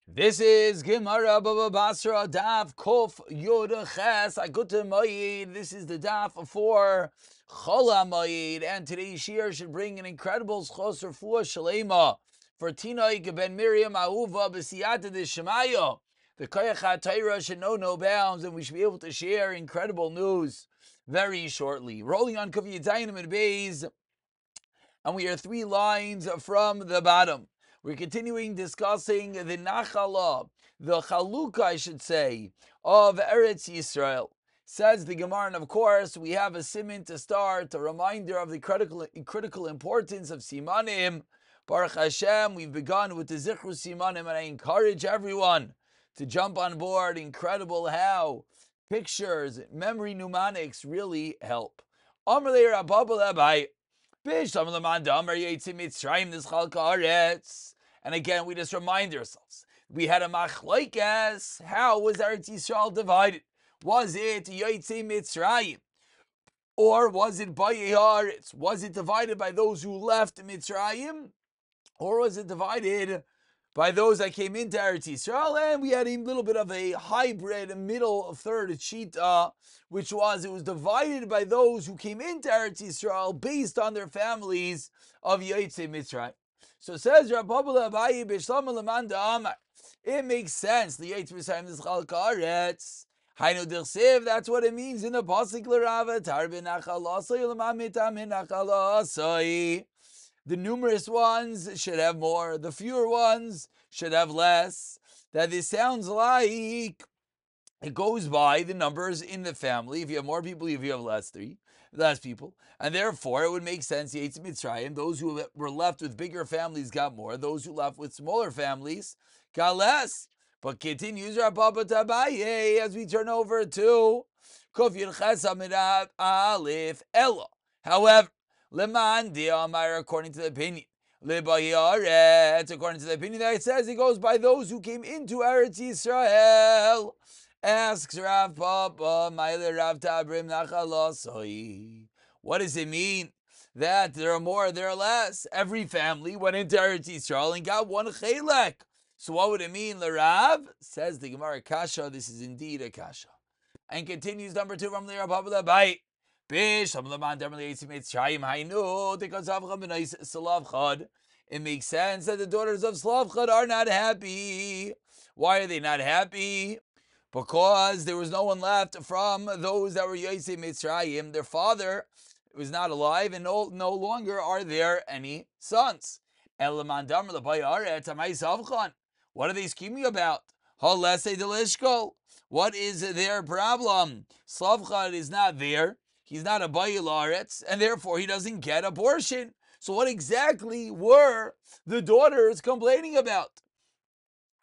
This is Gemara Baba Basra Daf Kof Yod Ches Akuta Moed. This is the Daf for Chol Moed, and today's shir should bring an incredible zchos rafua shlema for Tinok ben Miriam Ahuva b'siyata d'shemaya. The koyach ha'Torah should know no bounds, and we should be able to share incredible news very shortly. Rolling on Kuf Yitayim and Beis, and we are 3 lines from the bottom. We're continuing discussing the Nachala, the Chalukah, I should say, of Eretz Yisrael. Says the Gemara, and of course, we have a siman to start, a reminder of the critical importance of Simanim. Baruch Hashem, we've begun with the Zichru Simanim, and I encourage everyone to jump on board. Incredible how pictures, memory mnemonics really help. Amr le Rabba Labai. And again, we just remind ourselves, we had a machlokes. How was Eretz Yisrael divided? Was it Yotzei Mitzrayim? Or was it Bayei Haaretz? Was it divided by those who left Mitzrayim? Or was it divided by those that came into Eretz Yisrael? And we had a little bit of a hybrid, middle third shita, which was it was divided by those who came into Eretz Yisrael based on their families of Yotzei Mitzrayim. So it says Rabba Abaye B'Shlam L'man Da'amar. It makes sense. The Yotzei Mitzrayim is Chalka Aretz. Hainu Dirsev. That's what it means in the pasuk L'Rava Tar B'Nachal Asay L'man Mitam B'Nachal Asay. The numerous ones should have more. The fewer ones should have less. That this sounds like it goes by the numbers in the family. If you have more people, if you have less people. And therefore, it would make sense, Yotzei Mitzrayim, those who were left with bigger families got more. Those who left with smaller families got less. But continues Rabba Tabaye as we turn over to Kuf Yud Ches Amid Aleph Ella. However, Leman Diamar, according to the opinion. Lebayaret, according to the opinion that it says it goes by those who came into Eretz Yisrael. Asks Rav Papa, Maile Rav Tabrim Nachalasoi. What does it mean that there are more, there are less? Every family went into Eretz Yisrael and got one chelek. So what would it mean, L'Rav? Says the Gemara Kasha, this is indeed a Kasha. And continues number 2 from Rav Papa Labai. It makes sense that the daughters of Slavchad are not happy. Why are they not happy? Because there was no one left from those that were Yotzei Mitzrayim. Their father was not alive, and no longer are there any sons. What are they scheming about? What is their problem? Slavchad is not there. He's not a Bayil Aretz, and therefore he doesn't get a portion. So what exactly were the daughters complaining about?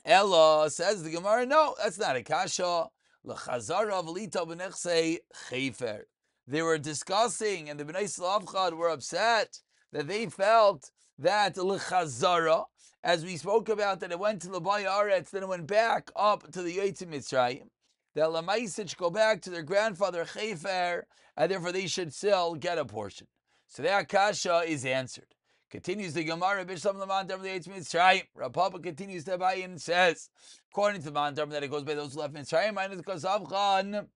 Ella, says the Gemara, no, that's not a kasha. L'chazara v'lita b'nechsei chayfer. They were discussing, and the Bnei Slavchad were upset that they felt that l'chazara, as we spoke about, that it went to the Bayil Aretz, then it went back up to the Yotzei Mitzrayim. That Lamaisich go back to their grandfather Chayfer, and therefore they should still get a portion. So that kasha is answered. Continues the Gemara, Bishlam Laman Dam Yotzei Mitzrayim. Rav Papa continues to buy and says, according to the Man Dam, that it goes by those who left Mitzrayim, minus Kosavchan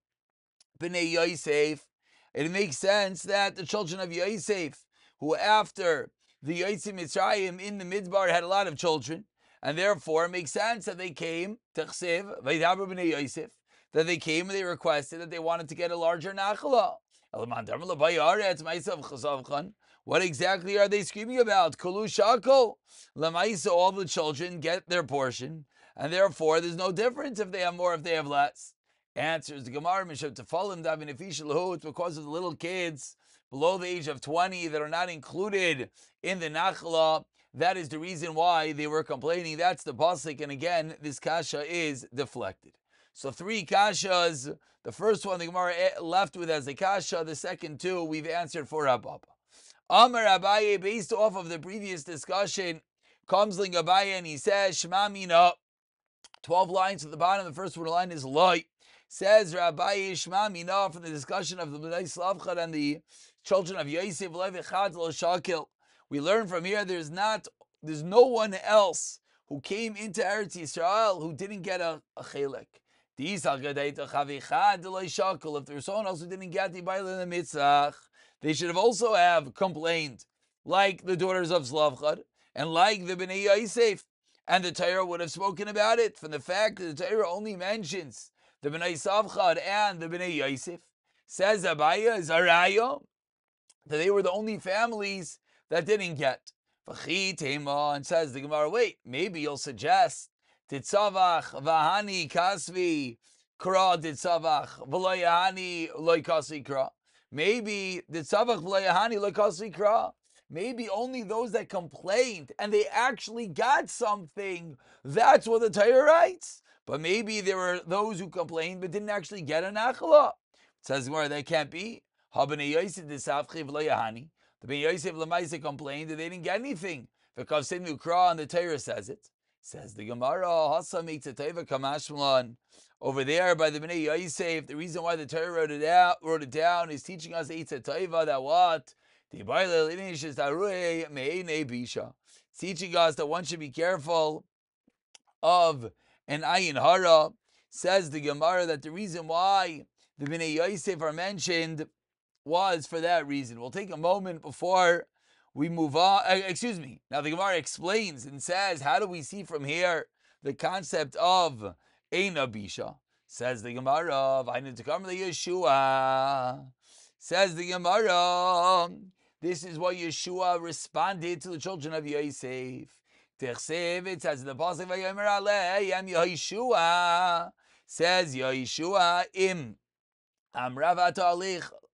B'nei Yosef. It makes sense that the children of Yosef, who after the Yotzei Mitzrayim in the Midbar had a lot of children, and therefore it makes sense that they came to Chsev, Vaydaber B'nei Yosef, that they came and they requested that they wanted to get a larger nachala. What exactly are they screaming about? Kulu shakol. Lamaisa, all the children get their portion, and therefore there's no difference if they have more, if they have less. Answers the Gemara, Mishav Tefalim Davin Efishalahu, it's because of the little kids below the age of 20 that are not included in the nachala. That is the reason why they were complaining. That's the pasuk, and again, this kasha is deflected. So 3 kashas. The first one the Gemara left with as a kasha. The second 2 we've answered for Rabba. Amar Abaye, based off of the previous discussion, comes Ling Abaye and he says, Shema Mina. 12 lines at the bottom. The first one line is Loi. Says Rabbi Shema Mina from the discussion of the Bnei Slavchad and the children of Yosef. We learn from here there's no one else who came into Eretz Yisrael who didn't get a chelek. If there was someone else who didn't get the Baila in the Mitzach, they should have also have complained, like the daughters of Slavchad, and like the Bnei Yosef, and the Torah would have spoken about it from the fact that the Torah only mentions the Bnei Slavchad and the Bnei Yosef. Says Abaya Zarayo that they were the only families that didn't get. And says the Gemara, wait, maybe you'll suggest Titzavach Vahani Kasvi Kra Titzavach V'Loyahani Loy Kasvi Kra. Maybe Titzavach V'Loyahani Loy Kasvi Kra. Maybe only those that complained and they actually got something. That's what the Torah writes. But maybe there were those who complained but didn't actually get an achla. Says the Gemara, that can't be. Habnei Yosef Tisavchi V'Loyahani. The Ben Yosef Lamaisa complained that they didn't get anything. Because Sinu Kra and the Torah says it. Says the Gemara, Hasa makes a Teva Kamashmalan. Over there by the Bnei Yosef, the reason why the Torah wrote it down is teaching us Eitz Teva that what? Teaching us that one should be careful of an ayin hara. Says the Gemara that the reason why the Bnei Yosef are mentioned was for that reason. We'll take a moment before we move on. Now the Gemara explains and says, how do we see from here the concept of Eina Bisha? Says the Gemara, Yeshua. Says the Gemara, this is what Yeshua responded to the children of Yosef. It says the pasuk Vayomer Aleim Yeshua. Says Yeshua im Amravat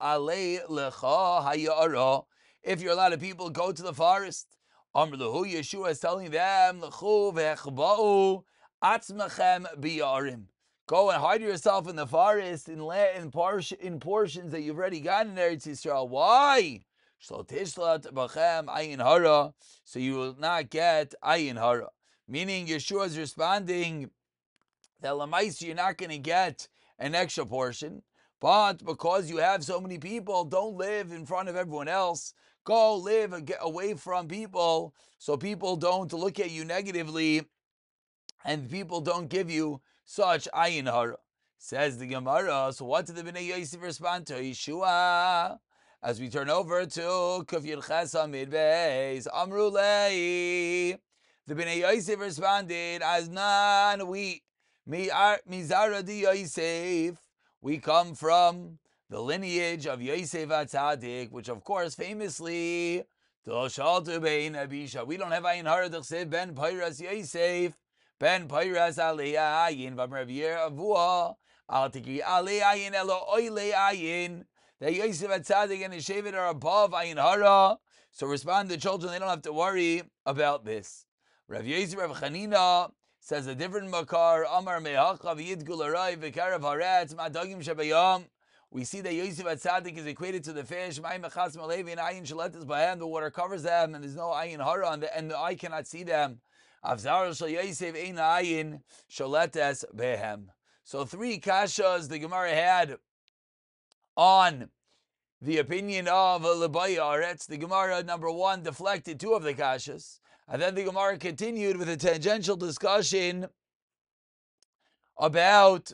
Alei Lecha Hayara. If you're a lot of people, go to the forest. Amrlahu, Yeshua is telling them, Lechu v'echba'u atzmachem biyarim. Go and hide yourself in the forest in portions that you've already gotten in Eretz Yisrael. Why? So you will not get ayin hara. Meaning Yeshua is responding that Lamaisa you're not going to get an extra portion, but because you have so many people, don't live in front of everyone else. Go live and get away from people so people don't look at you negatively and people don't give you such ayin hara. Says the Gemara, so what did the Bnei Yosef respond to Yeshua? As we turn over to Kuf Yud Ches Amid Beis, Amrulei, the Bnei Yosef responded, Aznan, we Mizara di Yosef, we come from the lineage of Yosef HaTzadik, which of course famously, Toshaltu Bein Abisha, we don't have ayin hara d'chsev ben Peiras Yosef, ben Peiras alei ayin, v'amar v'yer avua, al tikri alei ayin elo oilei ayin, that Yosef HaTzadik and his Shevet are above ayin hara. So respond to the children, they don't have to worry about this. Rav Yosef Rav Chanina says a different makar, Amar mehacha v'yidgul arai v'karav haretz ma'adagim shabayam. We see that Yosef HaTzadik is equated to the fish, Ma'im mechas malevi and ayin shaletes b'hem, the water covers them and there's no ayin hara on and the eye cannot see them. Avzar shal Yosef ein ayin shaletes b'hem. So three kashas the Gemara had on the opinion of Lebaya Aretz. The Gemara, number one, deflected two of the kashas. And then the Gemara continued with a tangential discussion about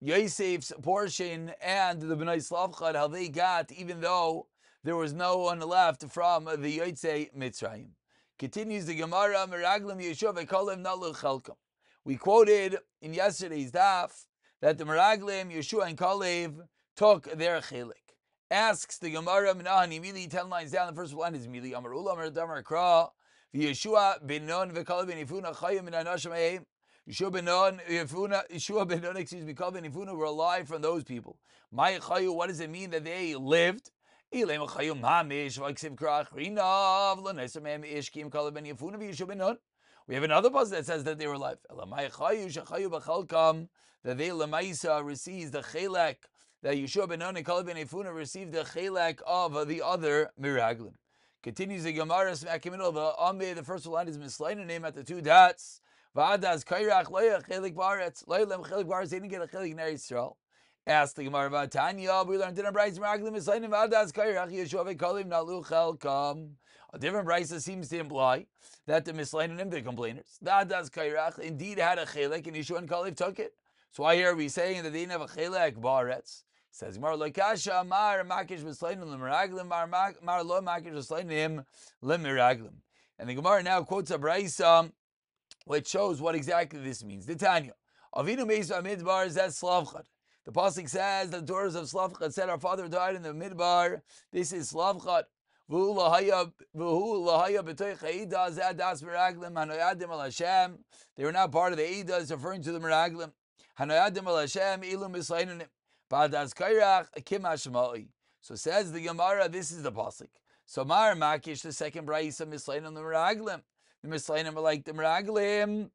Yosef's portion and the Bnei Slavchad, how they got, even though there was no one left from the Yotzei Mitzrayim. Continues the Gemara, Meraglim Yeshua v'kolim nalu chelkam. We quoted in yesterday's daf that the Meraglim, Yeshua, and Kalev took their chelik. Asks the Gemara, Minahan immediately 10 lines down, the first line is immediately, Amar Ula, Amar Damar Kra, Yeshua ben Nun v'Kalev ben Yifuna chayim min anashim eim. Yeshua ben Nun, Kalev ben Yifuna were alive from those people. My chayu, what does it mean that they lived? Ilem chayu mamish v'ksiv krach rinav l'nesem eim ishkim Kalev ben Yifuna v'Yeshua ben Nun. We have another passage that says that they were alive. Elamai chayu shechayu b'chalkam, that they lemaisa receives the chelek, that Yeshua ben Nun and Kalev ben Yifuna received the chelek of the other miraglim. Continues the Gemara, smack in the middle of the Ameh, the first line is mislated name at the two dots. V'adas kairach loya chelik baretz, loya lem chelik baretz, they didn't get a chelik in Eretz Yisrael. Ask the Gemara about Tanya. We learned in a brayso meraglim misleinim v'adas kayrach Yeshua v'kolim nalu chelkam. A different brayso seems to imply that the misleinim, the complainers, the adas kayrach, indeed had a chelek, and Yeshua and Kalev took it. So why here are we saying that they didn't have a chelek ba'aretz? Says Gemara lekasha mar makish misleinim lemeraglim mar lo makish misleinim lemeraglim. And the Gemara now quotes a brayso which shows what exactly this means. The Tanya Avinu meisa midbar zet slavchad. The pasuk says the daughters of Slavchad said, "Our father died in the midbar." This is Slavchad. They were not part of the Eidah, referring to the Meraglim. So says the Gemara, this is the pasuk. So Mar Makish, the second brayso, Misleinim the Meraglim. The Misleinim are like the Meraglim,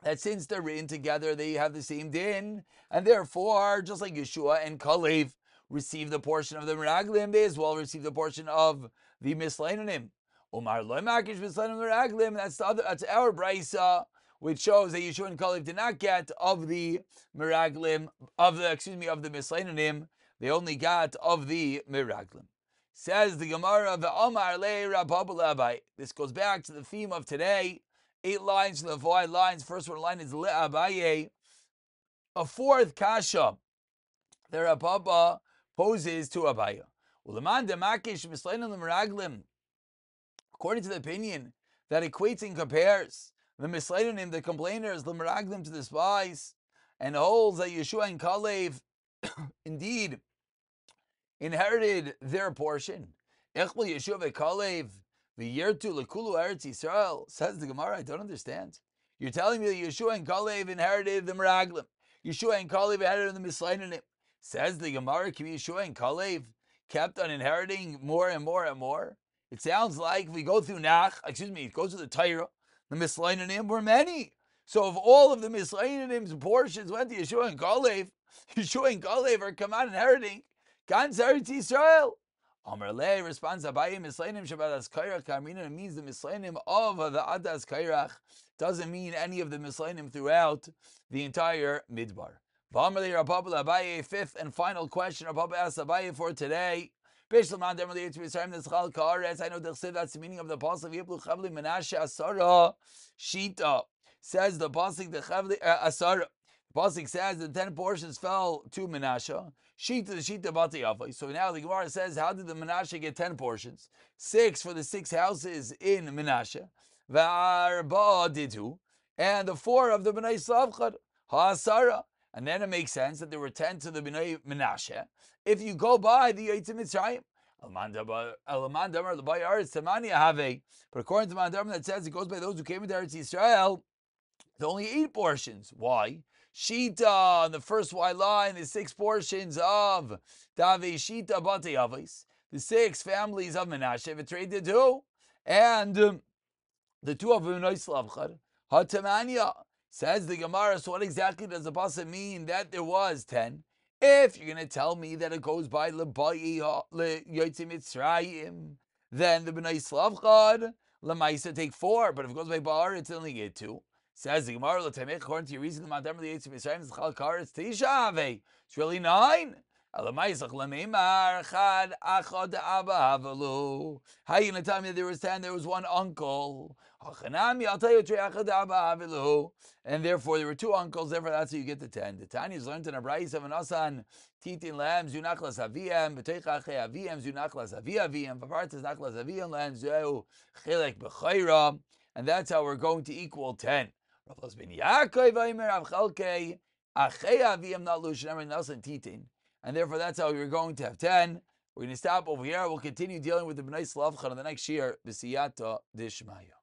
that since they're written together, they have the same din, and therefore, just like Yeshua and Kalev receive the portion of the Meraglim, they as well receive the portion of the Misleinim. Umar lo makish Misleinim Meraglim. That's our brayso, which shows that Yeshua and Kalev did not get of the Meraglim, of the Misleinim. They only got of the Meraglim. Says the Gemara, V'Omar le Rabbabu Abai. This goes back to the theme of today. 8 lines from the 5 lines. First one line is Le'abaye. A fourth kasha the Rabba poses to Abaya. According to the opinion that equates and compares the misleinim, the complainers, the meraglim, to the spies, and holds that Yeshua and Kalev indeed inherited their portion. Echbel Yeshua ve'Kalev v'yirtu lekulu Eretz Yisrael. Says the Gemara, I don't understand. You're telling me that Yeshua and Kalev inherited the meraglim. Yeshua and Kalev inherited the misleinim. Says the Gemara, Yeshua and Kalev kept on inheriting more and more and more. It sounds like if we go through it goes to the Torah, the misleinim were many. So if all of the misleinim portions went to Yeshua and Kalev are come out inheriting Ganz Eretz Yisrael. Amar Le responds, Abaye misleinim shabadas kairach kamina. Means the misleinim of the adas kairach. Doesn't mean any of the misleinim throughout the entire midbar. V'amar Le Rabbabu Abaye, fifth and final question Rabbabu asks Abaye for today. I know that's the meaning of the pasuk. Yiplu chavli Menashe asara shita. Says the pasuk the chavli asara. The pasuk says the 10 portions fell to Menashe. Shita the shita bati avos. So now the Gemara says, how did the Menashe get 10 portions? 6 for the 6 houses in Menashe. V'arba didu, and the 4 of the Bnei Slavchad ha'asara. And then it makes sense that there were 10 to the Bnei Menashe. If you go by the Yitzim Mitzrayim, but according to Mandamar that says it goes by those who came into Eretz Yisrael, there are only 8 portions. Why? Shita, on the first white line, the 6 portions of Davei Shita Bate Avos, the 6 families of Menashe, betrayed the 2, and the 2 of Bnei Slavchad, Hatamanya. Says the Gemara, so what exactly does the pasuk mean that there was 10? If you're going to tell me that it goes by L'Bayi Yotzim Mitzrayim, then the Bnei Slavchad, L'Maisa take 4, but if it goes by Bar, it's only get 2. Says the Gemara, according to your reason, the Mandam of the Yotzim Mitzrayim is Chal Kar, it's Tisha Ave. It's really 9. How are you going to tell me that there was 10? There was 1 uncle. I'll tell you, and therefore there were 2 uncles. Therefore, that's how you get the 10. The Tanya is learned in a brayso of an asan titin lam zunachlas aviyam betech aviyam zunachlas aviyam v'partas nachlas aviyam lam zeu chilek b'chayra, and that's how we're going to equal 10. Rav ben Yaakov Aimer Avchalkei achei aviyam not lushan nasan titin. And therefore, that's how we're going to have 10. We're going to stop over here. We'll continue dealing with the Bnei Slavchad on the next year. B'siyata Dishmaya.